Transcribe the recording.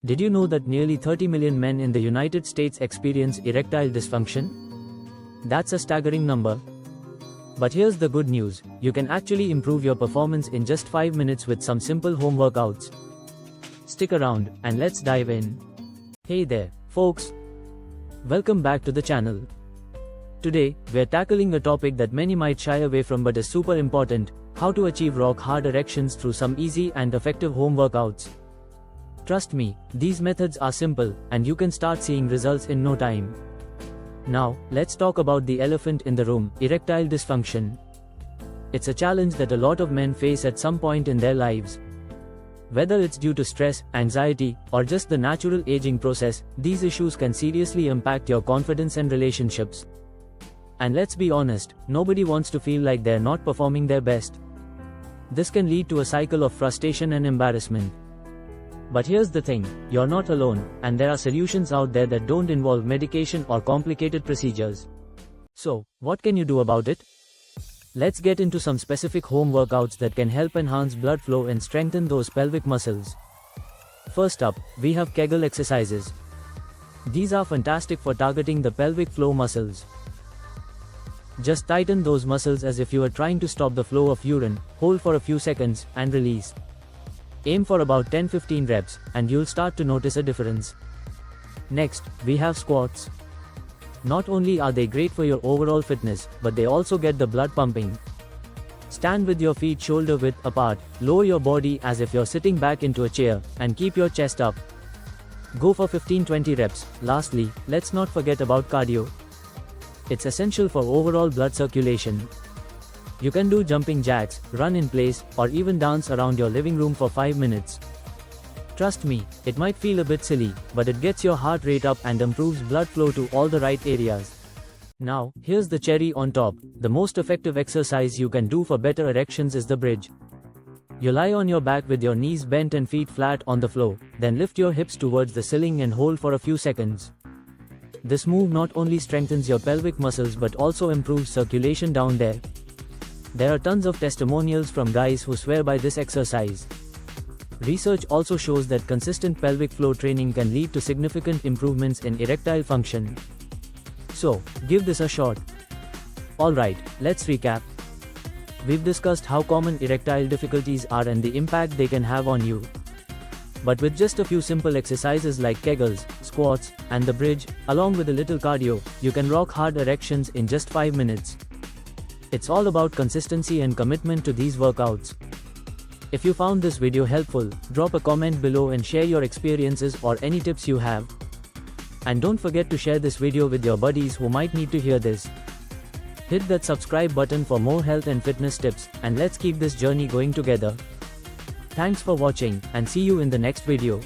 Did you know that nearly 30 million men in the United States experience erectile dysfunction? That's a staggering number. But here's the good news, you can actually improve your performance in just 5 minutes with some simple home workouts. Stick around, and let's dive in. Hey there, folks. Welcome back to the channel. Today, we're tackling a topic that many might shy away from but is super important: how to achieve rock-hard erections through some easy and effective home workouts. Trust me, these methods are simple, and you can start seeing results in no time. Now, let's talk about the elephant in the room: erectile dysfunction. It's a challenge that a lot of men face at some point in their lives. Whether it's due to stress, anxiety, or just the natural aging process, these issues can seriously impact your confidence and relationships. And let's be honest, nobody wants to feel like they're not performing their best. This can lead to a cycle of frustration and embarrassment. But here's the thing, you're not alone, and there are solutions out there that don't involve medication or complicated procedures. So, what can you do about it? Let's get into some specific home workouts that can help enhance blood flow and strengthen those pelvic muscles. First up, we have Kegel exercises. These are fantastic for targeting the pelvic floor muscles. Just tighten those muscles as if you were trying to stop the flow of urine, hold for a few seconds, and release. Aim for about 10-15 reps, and you'll start to notice a difference. Next, we have squats. Not only are they great for your overall fitness, but they also get the blood pumping. Stand with your feet shoulder width apart, lower your body as if you're sitting back into a chair, and keep your chest up. Go for 15-20 reps. Lastly, let's not forget about cardio. It's essential for overall blood circulation. You can do jumping jacks, run in place, or even dance around your living room for 5 minutes. Trust me, it might feel a bit silly, but it gets your heart rate up and improves blood flow to all the right areas. Now, here's the cherry on top: the most effective exercise you can do for better erections is the bridge. You lie on your back with your knees bent and feet flat on the floor, then lift your hips towards the ceiling and hold for a few seconds. This move not only strengthens your pelvic muscles but also improves circulation down there. There are tons of testimonials from guys who swear by this exercise. Research also shows that consistent pelvic floor training can lead to significant improvements in erectile function. So, give this a shot. Alright, let's recap. We've discussed how common erectile difficulties are and the impact they can have on you. But with just a few simple exercises like Kegels, squats, and the bridge, along with a little cardio, you can rock hard erections in just 5 minutes. It's all about consistency and commitment to these workouts. If you found this video helpful, drop a comment below and share your experiences or any tips you have. And don't forget to share this video with your buddies who might need to hear this. Hit that subscribe button for more health and fitness tips, and let's keep this journey going together. Thanks for watching, and see you in the next video.